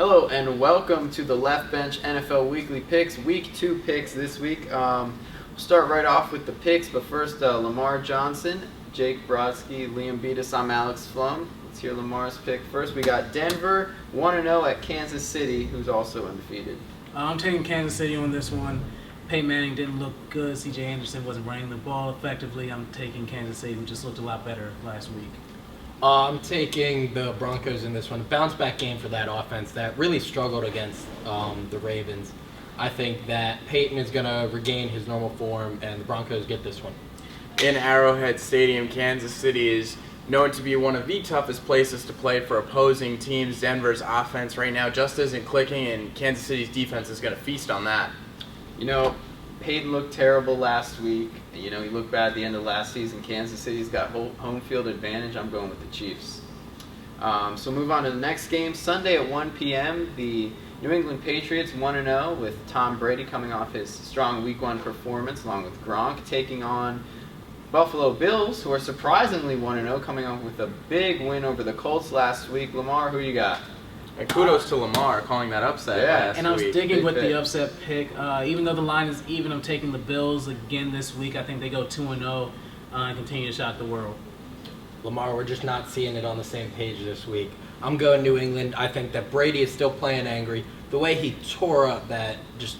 Hello and welcome to the Left Bench NFL Weekly Picks, Week 2 picks this week. We'll start right off with the picks, but first Lamar Johnson, Jake Brodsky, Liam Beatus, I'm Alex Flum. Let's hear Lamar's pick first. We got Denver 1-0 at Kansas City, who's also undefeated. I'm taking Kansas City on this one. Peyton Manning didn't look good. C.J. Anderson wasn't running the ball effectively. I'm taking Kansas City, who just looked a lot better last week. I'm taking the Broncos in this one. Bounce back game for that offense that really struggled against the Ravens. I think that Peyton is going to regain his normal form, and the Broncos get this one. In Arrowhead Stadium, Kansas City is known to be one of the toughest places to play for opposing teams. Denver's offense right now just isn't clicking, and Kansas City's defense is going to feast on that. You know, Peyton looked terrible last week. He looked bad at the end of last season. Kansas City's got home field advantage. I'm going with the Chiefs. So move on to the next game. Sunday at 1 p.m., the New England Patriots 1-0 with Tom Brady coming off his strong Week 1 performance along with Gronk, taking on Buffalo Bills, who are surprisingly 1-0, coming off with a big win over the Colts last week. Lamar, who you got? And kudos to Lamar calling that upset last And I'm week. sticking with the upset pick. Even though the line is even, I'm taking the Bills again this week. I think they go 2-0 and continue to shock the world. Lamar, we're just not seeing it on the same page this week. I'm going New England. I think that Brady is still playing angry. The way he tore up that just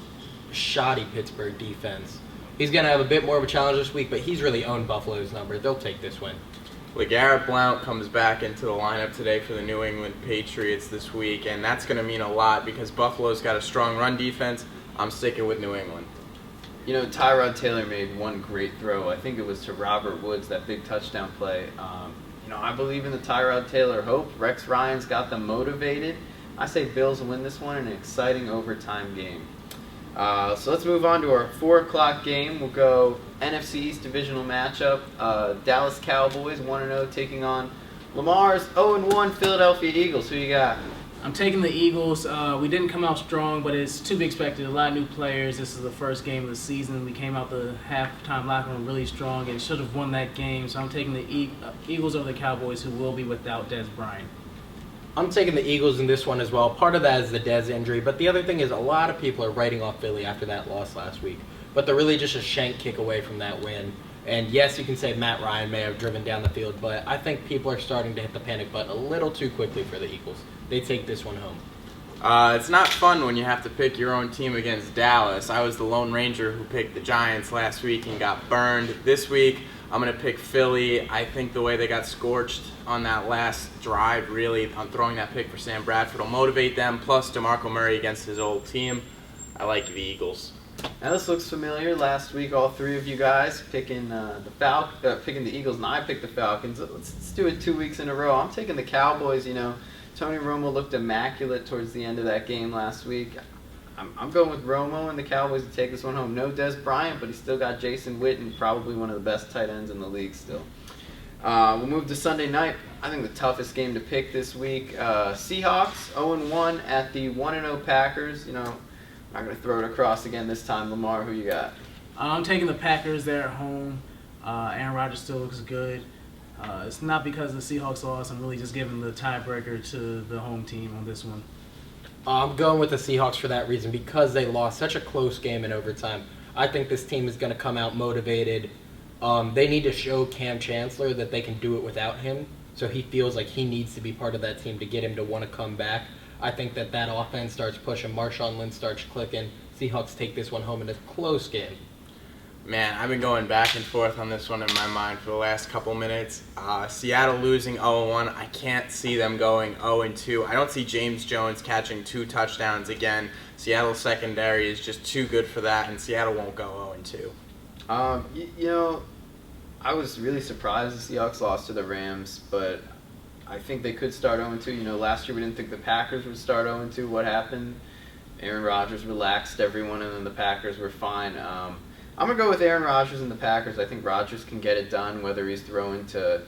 shoddy Pittsburgh defense. He's going to have a bit more of a challenge this week, but he's really owned Buffalo's number. They'll take this win. LeGarrette Blount comes back into the lineup today for the New England Patriots this week, and that's going to mean a lot because Buffalo's got a strong run defense. I'm sticking with New England. You know, Tyrod Taylor made one great throw. I think it was to Robert Woods, that big touchdown play. I believe in the Tyrod Taylor hope. Rex Ryan's got them motivated. I say Bills will win this one in an exciting overtime game. So let's move on to our 4 o'clock game. We'll go NFC East divisional matchup. Dallas Cowboys 1-0 taking on Lamar's 0-1 Philadelphia Eagles. Who you got? I'm taking the Eagles. We didn't come out strong, but it's to be expected. A lot of new players. This is the first game of the season. We came out the halftime locker room really strong and should have won that game. So I'm taking the Eagles over the Cowboys, who will be without Des Bryant. I'm taking the Eagles in this one as well. Part of that is the Dez injury, but the other thing is a lot of people are writing off Philly after that loss last week. But they're really just a shank kick away from that win. And yes, you can say Matt Ryan may have driven down the field, but I think people are starting to hit the panic button a little too quickly for the Eagles. They take this one home. It's not fun when you have to pick your own team against Dallas. I was the Lone Ranger who picked the Giants last week and got burned. This week, I'm going to pick Philly. I think the way they got scorched on that last drive, really, on throwing that pick for Sam Bradford will motivate them. Plus, DeMarco Murray against his old team. I like the Eagles. Now this looks familiar. Last week, all three of you guys picking picking the Eagles, and I picked the Falcons. Let's do it 2 weeks in a row. I'm taking the Cowboys. Tony Romo looked immaculate towards the end of that game last week. I'm going with Romo and the Cowboys to take this one home. No Des Bryant, but he's still got Jason Witten, probably one of the best tight ends in the league still. We'll move to Sunday night. I think the toughest game to pick this week. Seahawks 0-1 at the 1-0 Packers. I'm not going to throw it across again this time. Lamar, who you got? I'm taking the Packers. They're at home. Aaron Rodgers still looks good. It's not because the Seahawks lost. I'm really just giving the tiebreaker to the home team on this one. I'm going with the Seahawks for that reason because they lost such a close game in overtime. I think this team is going to come out motivated. They need to show Cam Chancellor that they can do it without him, so he feels like he needs to be part of that team to get him to want to come back. I think that offense starts pushing. Marshawn Lynch starts clicking. Seahawks take this one home in a close game. Man, I've been going back and forth on this one in my mind for the last couple minutes. Seattle losing 0-1. I can't see them going 0-2. I don't see James Jones catching 2 touchdowns again. Seattle's secondary is just too good for that, and Seattle won't go 0-2. I was really surprised the Seahawks lost to the Rams, but I think they could start 0-2. Last year we didn't think the Packers would start 0-2. What happened? Aaron Rodgers relaxed everyone, and then the Packers were fine. I'm going to go with Aaron Rodgers and the Packers. I think Rodgers can get it done, whether he's throwing to,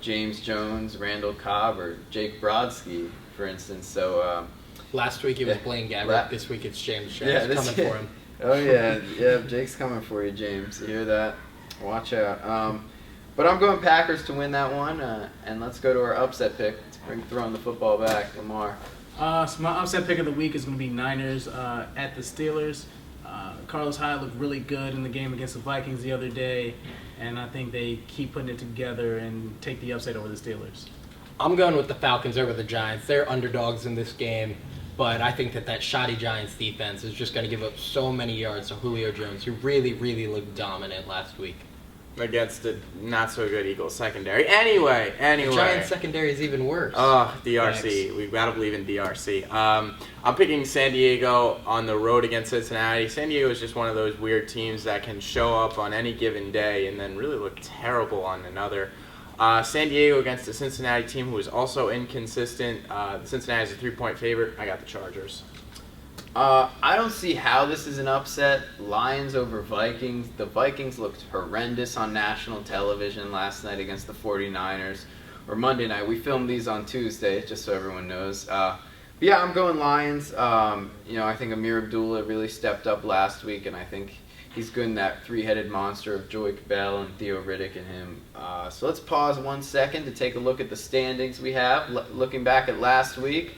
James Jones, Randall Cobb, or Jake Brodsky, for instance. So last week it was Blaine Gabbert. This week it's James Jones coming for him. Oh, yeah. Jake's coming for you, James. You hear that? Watch out. But I'm going Packers to win that one. And let's go to our upset pick. Let's throwing the football back, Lamar. So my upset pick of the week is going to be Niners at the Steelers. Carlos Hyde looked really good in the game against the Vikings the other day, and I think they keep putting it together and take the upset over the Steelers. I'm going with the Falcons over the Giants. They're underdogs in this game, but I think that shoddy Giants defense is just going to give up so many yards to Julio Jones, who really, really looked dominant last week. Against the not-so-good Eagles secondary. Anyway. The Giants secondary is even worse. Oh, DRC. Thanks. We've got to believe in DRC. I'm picking San Diego on the road against Cincinnati. San Diego is just one of those weird teams that can show up on any given day and then really look terrible on another. San Diego against the Cincinnati team who is also inconsistent. Cincinnati is a 3-point favorite. I got the Chargers. I don't see how this is an upset. Lions over Vikings. The Vikings looked horrendous on national television last night against the 49ers. Or Monday night. We filmed these on Tuesday, just so everyone knows. But yeah, I'm going Lions. I think Amir Abdullah really stepped up last week, and I think he's good in that three-headed monster of Joique Bell and Theo Riddick and him. So let's pause 1 second to take a look at the standings we have. Looking back at last week,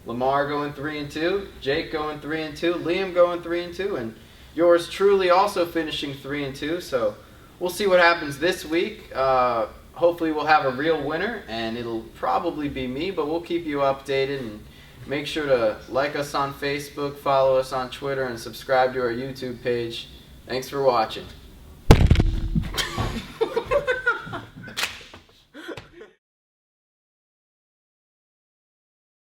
Lamar going 3-2, Jake going 3-2, Liam going 3-2, and yours truly also finishing 3-2. So we'll see what happens this week. Hopefully we'll have a real winner, and it'll probably be me, but we'll keep you updated. And make sure to like us on Facebook, follow us on Twitter, and subscribe to our YouTube page. Thanks for watching.